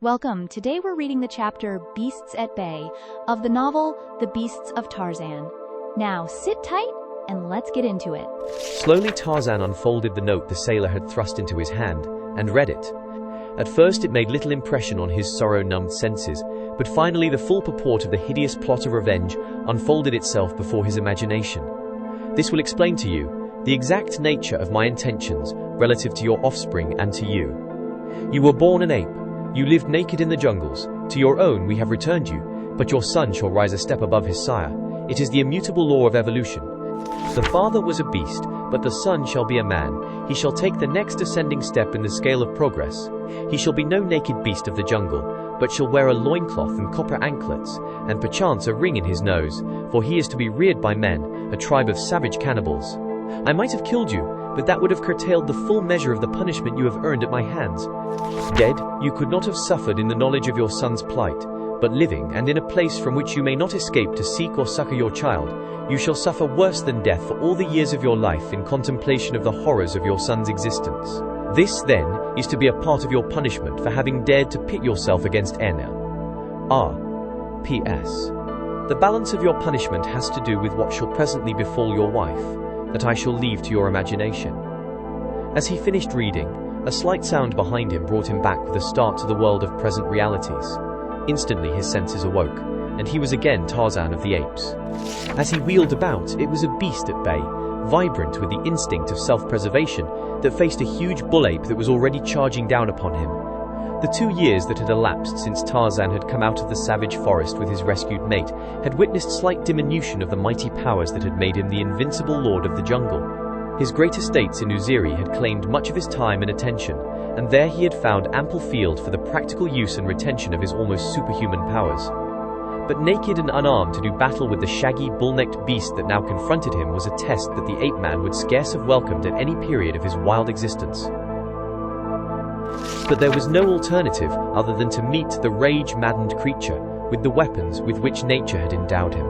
Welcome. Today we're reading the chapter Beasts at Bay of the novel The Beasts of Tarzan. Now sit tight and let's get into it. Slowly Tarzan unfolded the note the sailor had thrust into his hand and read it. At first it made little impression on his sorrow-numbed senses, but finally the full purport of the hideous plot of revenge unfolded itself before his imagination. This will explain to you the exact nature of my intentions relative to your offspring and to you. You were born an ape. You lived naked in the jungles. To your own we have returned you, but your son shall rise a step above his sire. It is the immutable law of evolution. The father was a beast, but the son shall be a man. He shall take the next ascending step in the scale of progress. He shall be no naked beast of the jungle, but shall wear a loincloth and copper anklets, and perchance a ring in his nose, for he is to be reared by men, a tribe of savage cannibals. I might have killed you, but that would have curtailed the full measure of the punishment you have earned at my hands. Dead, you could not have suffered in the knowledge of your son's plight, but living and in a place from which you may not escape to seek or succor your child, you shall suffer worse than death for all the years of your life in contemplation of the horrors of your son's existence. This, then, is to be a part of your punishment for having dared to pit yourself against Enel. P.S. The balance of your punishment has to do with what shall presently befall your wife, that I shall leave to your imagination. As he finished reading, a slight sound behind him brought him back with a start to the world of present realities. Instantly his senses awoke, and he was again Tarzan of the apes. As he wheeled about, it was a beast at bay, vibrant with the instinct of self-preservation, that faced a huge bull ape that was already charging down upon him. The 2 years that had elapsed since Tarzan had come out of the savage forest with his rescued mate had witnessed slight diminution of the mighty powers that had made him the invincible lord of the jungle. His great estates in Uziri had claimed much of his time and attention, and there he had found ample field for the practical use and retention of his almost superhuman powers. But naked and unarmed to do battle with the shaggy, bull-necked beast that now confronted him was a test that the ape-man would scarce have welcomed at any period of his wild existence. But there was no alternative other than to meet the rage-maddened creature with the weapons with which nature had endowed him.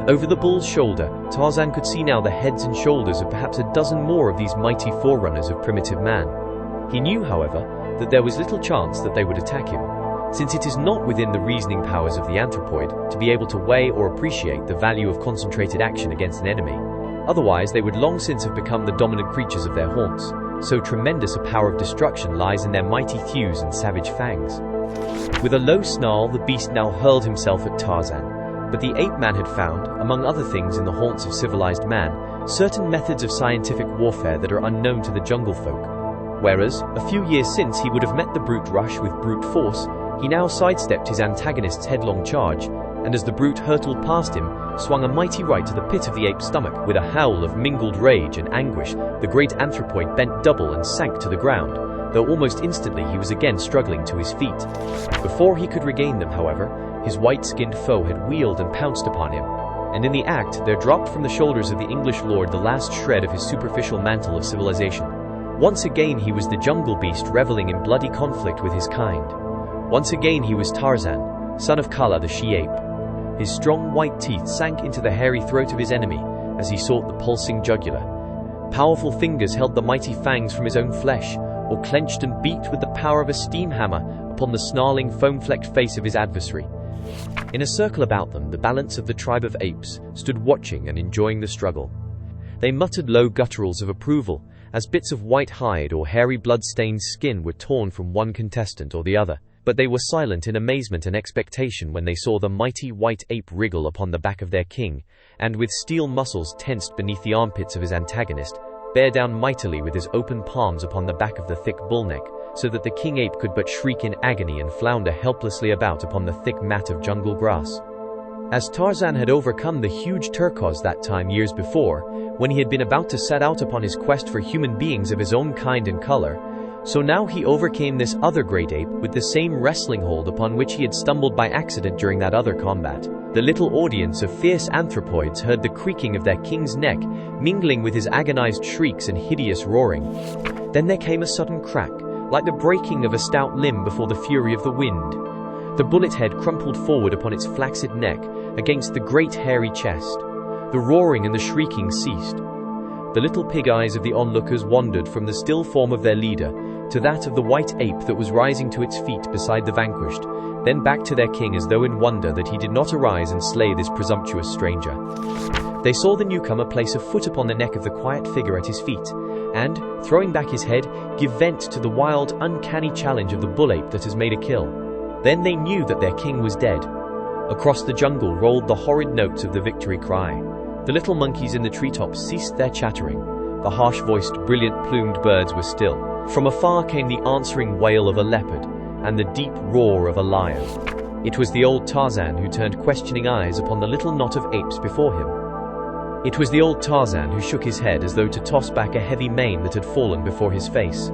Over the bull's shoulder, Tarzan could see now the heads and shoulders of perhaps a dozen more of these mighty forerunners of primitive man. He knew, however, that there was little chance that they would attack him, since it is not within the reasoning powers of the anthropoid to be able to weigh or appreciate the value of concentrated action against an enemy. Otherwise, they would long since have become the dominant creatures of their haunts. So tremendous a power of destruction lies in their mighty thews and savage fangs. With a low snarl, the beast now hurled himself at Tarzan, but the ape-man had found, among other things in the haunts of civilized man, certain methods of scientific warfare that are unknown to the jungle folk. Whereas, a few years since he would have met the brute rush with brute force, he now sidestepped his antagonist's headlong charge, and as the brute hurtled past him, swung a mighty right to the pit of the ape's stomach. With a howl of mingled rage and anguish, the great anthropoid bent double and sank to the ground, though almost instantly he was again struggling to his feet. Before he could regain them, however, his white-skinned foe had wheeled and pounced upon him, and in the act there dropped from the shoulders of the English lord the last shred of his superficial mantle of civilization. Once again he was the jungle beast reveling in bloody conflict with his kind. Once again he was Tarzan, son of Kala the she-ape. His strong white teeth sank into the hairy throat of his enemy as he sought the pulsing jugular. Powerful fingers held the mighty fangs from his own flesh, or clenched and beat with the power of a steam hammer upon the snarling, foam-flecked face of his adversary. In a circle about them, the balance of the tribe of apes stood watching and enjoying the struggle. They muttered low gutturals of approval as bits of white hide or hairy blood-stained skin were torn from one contestant or the other. But they were silent in amazement and expectation when they saw the mighty white ape wriggle upon the back of their king, and with steel muscles tensed beneath the armpits of his antagonist, bear down mightily with his open palms upon the back of the thick bull neck, so that the king ape could but shriek in agony and flounder helplessly about upon the thick mat of jungle grass. As Tarzan had overcome the huge turquoise that time years before, when he had been about to set out upon his quest for human beings of his own kind and color, so now he overcame this other great ape with the same wrestling hold upon which he had stumbled by accident during that other combat. The little audience of fierce anthropoids heard the creaking of their king's neck, mingling with his agonized shrieks and hideous roaring. Then there came a sudden crack, like the breaking of a stout limb before the fury of the wind. The bullet head crumpled forward upon its flaccid neck against the great hairy chest. The roaring and the shrieking ceased. The little pig eyes of the onlookers wandered from the still form of their leader to that of the white ape that was rising to its feet beside the vanquished, then back to their king as though in wonder that he did not arise and slay this presumptuous stranger. They saw the newcomer place a foot upon the neck of the quiet figure at his feet, and, throwing back his head, give vent to the wild, uncanny challenge of the bull-ape that has made a kill. Then they knew that their king was dead. Across the jungle rolled the horrid notes of the victory cry. The little monkeys in the treetops ceased their chattering. The harsh-voiced, brilliant-plumed birds were still. From afar came the answering wail of a leopard, and the deep roar of a lion. It was the old Tarzan who turned questioning eyes upon the little knot of apes before him. It was the old Tarzan who shook his head as though to toss back a heavy mane that had fallen before his face,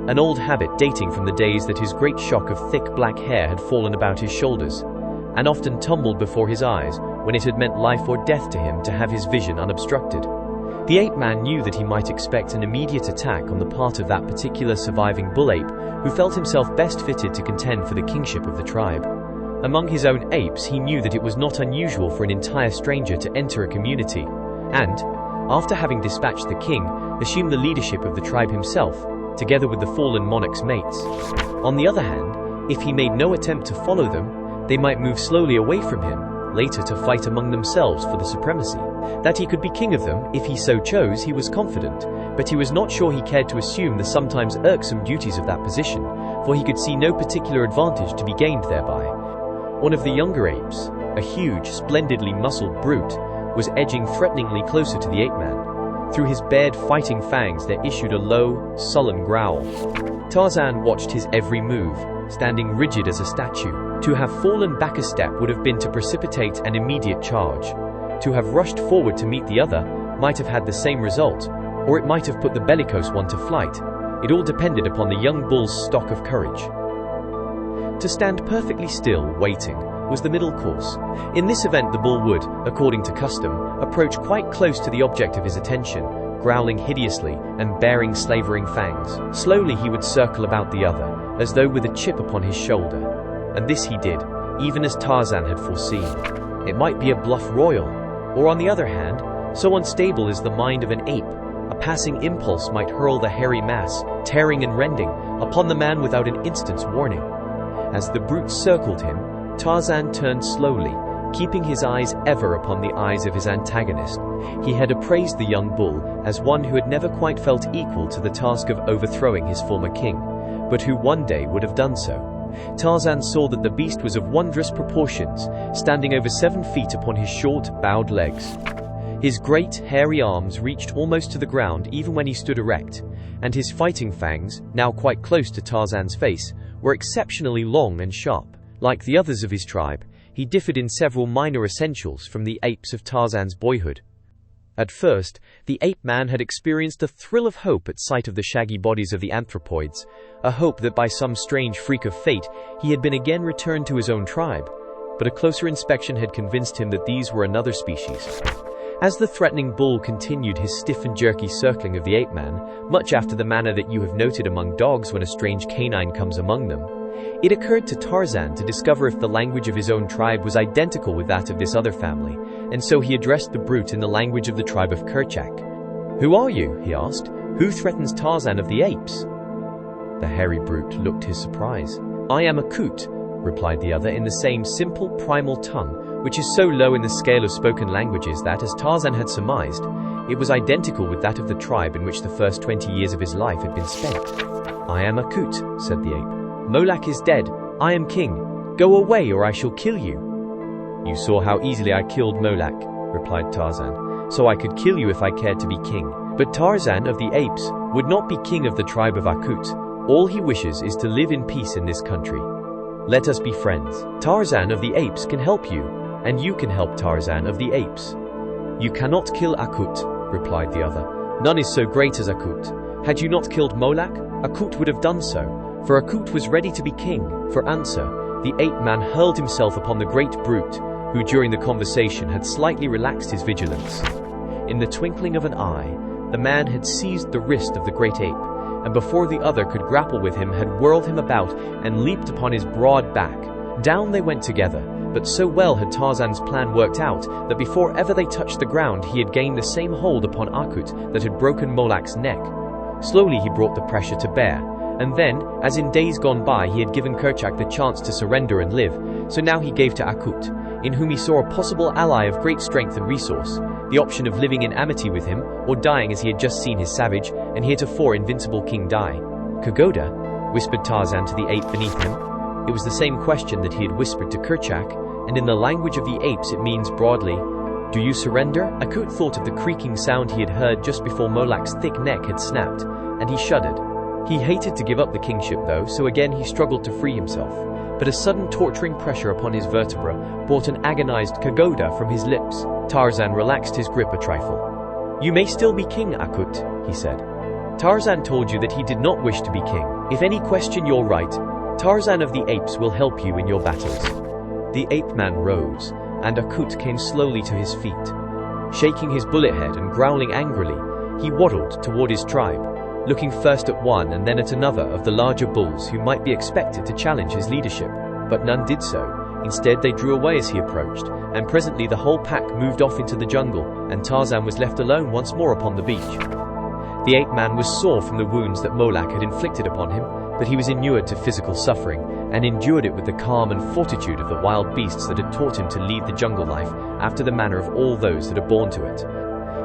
an old habit dating from the days that his great shock of thick black hair had fallen about his shoulders, and often tumbled before his eyes when it had meant life or death to him to have his vision unobstructed. The ape-man knew that he might expect an immediate attack on the part of that particular surviving bull-ape who felt himself best fitted to contend for the kingship of the tribe. Among his own apes, he knew that it was not unusual for an entire stranger to enter a community and, after having dispatched the king, assume the leadership of the tribe himself, together with the fallen monarch's mates. On the other hand, if he made no attempt to follow them, they might move slowly away from him, later to fight among themselves for the supremacy. That he could be king of them, if he so chose, he was confident, but he was not sure he cared to assume the sometimes irksome duties of that position, for he could see no particular advantage to be gained thereby. One of the younger apes, a huge, splendidly muscled brute, was edging threateningly closer to the ape-man. Through his bared fighting fangs there issued a low, sullen growl. Tarzan watched his every move, standing rigid as a statue. To have fallen back a step would have been to precipitate an immediate charge. To have rushed forward to meet the other might have had the same result, or it might have put the bellicose one to flight. It all depended upon the young bull's stock of courage. To stand perfectly still, waiting, was the middle course. In this event the bull would, according to custom, approach quite close to the object of his attention, growling hideously and baring slavering fangs. Slowly he would circle about the other, as though with a chip upon his shoulder. And this he did, even as Tarzan had foreseen. It might be a bluff royal, or on the other hand, so unstable is the mind of an ape, a passing impulse might hurl the hairy mass, tearing and rending, upon the man without an instant's warning. As the brute circled him, Tarzan turned slowly, keeping his eyes ever upon the eyes of his antagonist. He had appraised the young bull as one who had never quite felt equal to the task of overthrowing his former king, but who one day would have done so. Tarzan saw that the beast was of wondrous proportions, standing over 7 feet upon his short, bowed legs. His great, hairy arms reached almost to the ground even when he stood erect, and his fighting fangs, now quite close to Tarzan's face, were exceptionally long and sharp. Like the others of his tribe, he differed in several minor essentials from the apes of Tarzan's boyhood. At first, the ape-man had experienced a thrill of hope at sight of the shaggy bodies of the anthropoids, a hope that by some strange freak of fate he had been again returned to his own tribe, but a closer inspection had convinced him that these were another species. As the threatening bull continued his stiff and jerky circling of the ape-man, much after the manner that you have noted among dogs when a strange canine comes among them, it occurred to Tarzan to discover if the language of his own tribe was identical with that of this other family, and so he addressed the brute in the language of the tribe of Kerchak. "Who are you?" he asked. "Who threatens Tarzan of the apes?" The hairy brute looked his surprise. "I am a coot," replied the other in the same simple primal tongue, which is so low in the scale of spoken languages that, as Tarzan had surmised, it was identical with that of the tribe in which the first 20 years of his life had been spent. "I am a coot," said the ape. "Molak is dead. I am king. Go away or I shall kill you." "You saw how easily I killed Molak," replied Tarzan, "so I could kill you if I cared to be king. But Tarzan of the apes would not be king of the tribe of Akut. All he wishes is to live in peace in this country. Let us be friends. Tarzan of the apes can help you, and you can help Tarzan of the apes." "You cannot kill Akut," replied the other. "None is so great as Akut. Had you not killed Molak, Akut would have done so, for Akut was ready to be king." For answer, the ape-man hurled himself upon the great brute, who during the conversation had slightly relaxed his vigilance. In the twinkling of an eye, the man had seized the wrist of the great ape, and before the other could grapple with him had whirled him about and leaped upon his broad back. Down they went together, but so well had Tarzan's plan worked out that before ever they touched the ground he had gained the same hold upon Akut that had broken Molak's neck. Slowly he brought the pressure to bear, And then, as in days gone by he had given Kerchak the chance to surrender and live, so now he gave to Akut, in whom he saw a possible ally of great strength and resource, the option of living in amity with him, or dying as he had just seen his savage, and heretofore invincible king die. Kagoda? Whispered Tarzan to the ape beneath him. It was the same question that he had whispered to Kerchak, and in the language of the apes it means broadly, "Do you surrender?" Akut thought of the creaking sound he had heard just before Molak's thick neck had snapped, and he shuddered. He hated to give up the kingship though, so again he struggled to free himself. But a sudden torturing pressure upon his vertebra brought an agonized Kagoda from his lips. Tarzan relaxed his grip a trifle. "You may still be king, Akut," he said. "Tarzan told you that he did not wish to be king. If any question your right, Tarzan of the apes will help you in your battles." The ape man rose, and Akut came slowly to his feet. Shaking his bullet head and growling angrily, he waddled toward his tribe, looking first at one and then at another of the larger bulls who might be expected to challenge his leadership, but none did so. Instead, they drew away as he approached, and presently the whole pack moved off into the jungle, and Tarzan was left alone once more upon the beach. The ape man was sore from the wounds that Molak had inflicted upon him, but he was inured to physical suffering, and endured it with the calm and fortitude of the wild beasts that had taught him to lead the jungle life after the manner of all those that are born to it.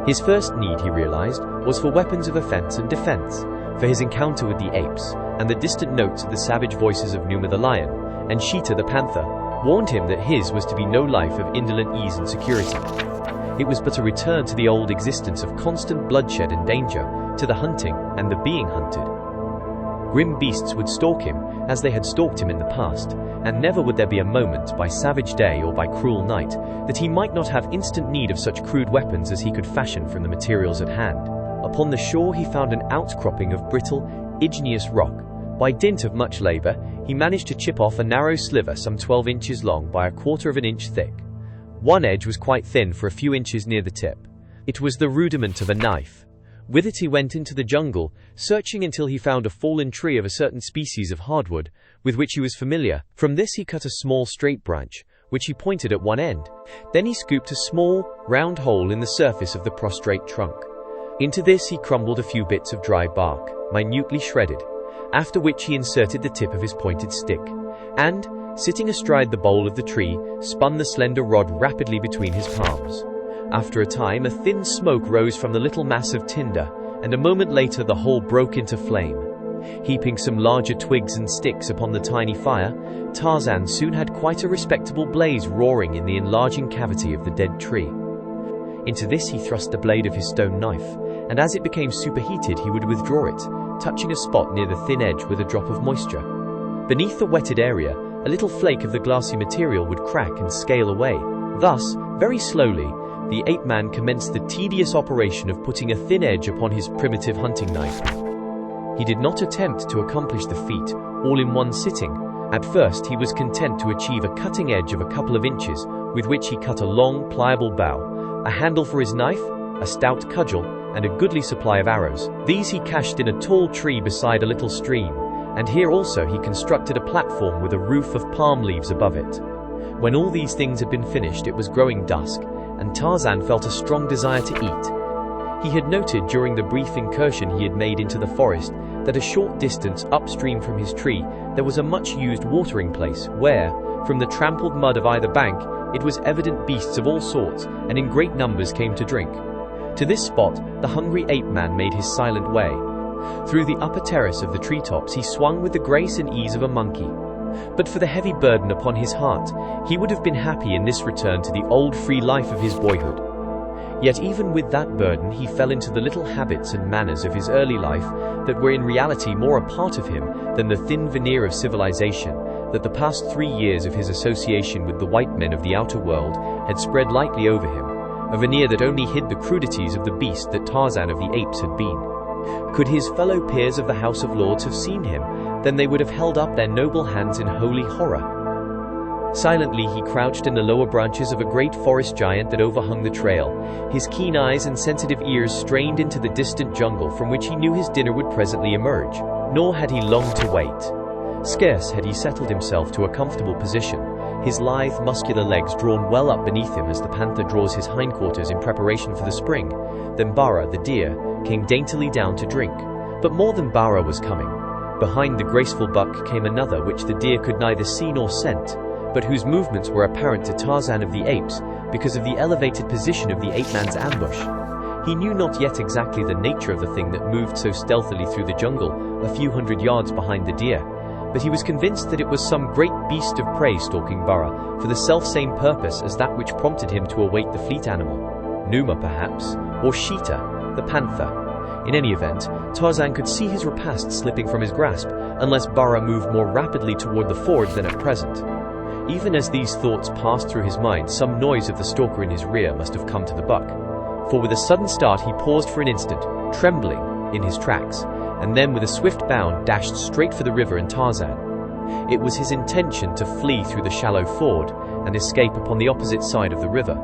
His first need, he realized, was for weapons of offense and defense, for his encounter with the apes, and the distant notes of the savage voices of Numa the lion, and Sheeta the panther, warned him that his was to be no life of indolent ease and security. It was but a return to the old existence of constant bloodshed and danger, to the hunting and the being hunted. Grim beasts would stalk him, as they had stalked him in the past, and never would there be a moment, by savage day or by cruel night, that he might not have instant need of such crude weapons as he could fashion from the materials at hand. Upon the shore he found an outcropping of brittle, igneous rock. By dint of much labor, he managed to chip off a narrow sliver some 12 inches long by a quarter of an inch thick. One edge was quite thin for a few inches near the tip. It was the rudiment of a knife. With it he went into the jungle, searching until he found a fallen tree of a certain species of hardwood, with which he was familiar. From this he cut a small straight branch, which he pointed at one end. Then he scooped a small, round hole in the surface of the prostrate trunk. Into this he crumbled a few bits of dry bark, minutely shredded, after which he inserted the tip of his pointed stick, and, sitting astride the bole of the tree, spun the slender rod rapidly between his palms. After a time, a thin smoke rose from the little mass of tinder, and a moment later the whole broke into flame. Heaping some larger twigs and sticks upon the tiny fire, Tarzan soon had quite a respectable blaze roaring in the enlarging cavity of the dead tree. Into this he thrust the blade of his stone knife, and as it became superheated he would withdraw it, touching a spot near the thin edge with a drop of moisture. Beneath the wetted area, a little flake of the glassy material would crack and scale away. Thus, very slowly, the ape man commenced the tedious operation of putting a thin edge upon his primitive hunting knife. He did not attempt to accomplish the feat all in one sitting. At first he was content to achieve a cutting edge of a couple of inches, with which he cut a long, pliable bow, a handle for his knife, a stout cudgel, and a goodly supply of arrows. These he cached in a tall tree beside a little stream, and here also he constructed a platform with a roof of palm leaves above it. When all these things had been finished, it was growing dusk, and Tarzan felt a strong desire to eat. He had noted during the brief incursion he had made into the forest that a short distance upstream from his tree there was a much-used watering place where, from the trampled mud of either bank, it was evident beasts of all sorts and in great numbers came to drink. To this spot the hungry ape man made his silent way. Through the upper terrace of the treetops he swung with the grace and ease of a monkey. But for the heavy burden upon his heart, he would have been happy in this return to the old free life of his boyhood. Yet even with that burden he fell into the little habits and manners of his early life that were in reality more a part of him than the thin veneer of civilization that the past 3 years of his association with the white men of the outer world had spread lightly over him, a veneer that only hid the crudities of the beast that Tarzan of the apes had been. Could his fellow peers of the House of Lords have seen him, then they would have held up their noble hands in holy horror. Silently he crouched in the lower branches of a great forest giant that overhung the trail, his keen eyes and sensitive ears strained into the distant jungle from which he knew his dinner would presently emerge. Nor had he long to wait. Scarce had he settled himself to a comfortable position, his lithe, muscular legs drawn well up beneath him as the panther draws his hindquarters in preparation for the spring, than Bara, the deer, came daintily down to drink. But more than Bara was coming. Behind the graceful buck came another which the deer could neither see nor scent, but whose movements were apparent to Tarzan of the Apes because of the elevated position of the ape-man's ambush. He knew not yet exactly the nature of the thing that moved so stealthily through the jungle a few hundred yards behind the deer, but he was convinced that it was some great beast of prey stalking Bara for the self-same purpose as that which prompted him to await the fleet animal. Numa, perhaps, or Sheeta, the panther. In any event, Tarzan could see his repast slipping from his grasp unless Bara moved more rapidly toward the ford than at present. Even as these thoughts passed through his mind, some noise of the stalker in his rear must have come to the buck, for with a sudden start he paused for an instant, trembling in his tracks, and then with a swift bound dashed straight for the river and Tarzan. It was his intention to flee through the shallow ford and escape upon the opposite side of the river.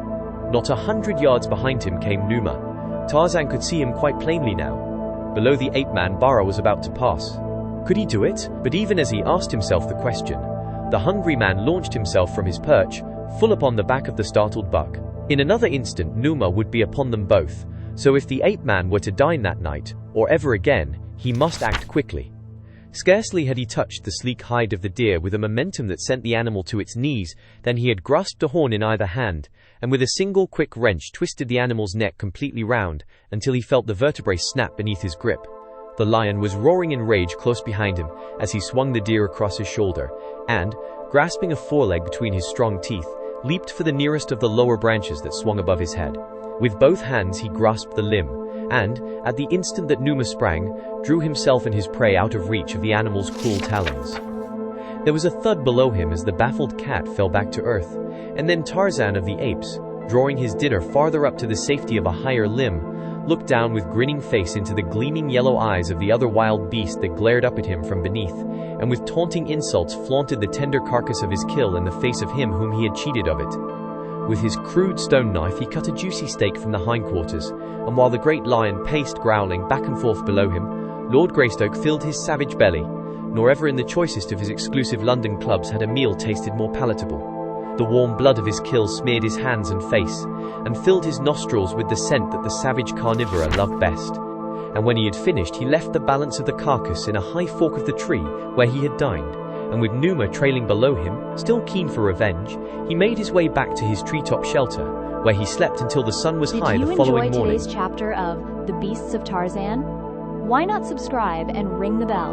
Not 100 yards behind him came Numa. Tarzan could see him quite plainly now. Below the ape-man, Bara was about to pass. Could he do it? But even as he asked himself the question, the hungry man launched himself from his perch, full upon the back of the startled buck. In another instant, Numa would be upon them both, so if the ape-man were to dine that night, or ever again, he must act quickly. Scarcely had he touched the sleek hide of the deer with a momentum that sent the animal to its knees than he had grasped a horn in either hand, and with a single quick wrench twisted the animal's neck completely round until he felt the vertebrae snap beneath his grip. The lion was roaring in rage close behind him as he swung the deer across his shoulder, and, grasping a foreleg between his strong teeth, leaped for the nearest of the lower branches that swung above his head. With both hands he grasped the limb, and, at the instant that Numa sprang, drew himself and his prey out of reach of the animal's cruel talons. There was a thud below him as the baffled cat fell back to earth, and then Tarzan of the Apes, drawing his dinner farther up to the safety of a higher limb, looked down with grinning face into the gleaming yellow eyes of the other wild beast that glared up at him from beneath, and with taunting insults flaunted the tender carcass of his kill in the face of him whom he had cheated of it. With his crude stone knife he cut a juicy steak from the hindquarters, and while the great lion paced growling back and forth below him, Lord Greystoke filled his savage belly, nor ever in the choicest of his exclusive London clubs had a meal tasted more palatable. The warm blood of his kill smeared his hands and face, and filled his nostrils with the scent that the savage carnivora loved best. And when he had finished, he left the balance of the carcass in a high fork of the tree where he had dined, and with Numa trailing below him, still keen for revenge, he made his way back to his treetop shelter, where he slept until the sun was high the following morning. Did you enjoy today's chapter of The Beasts of Tarzan? Why not subscribe and ring the bell?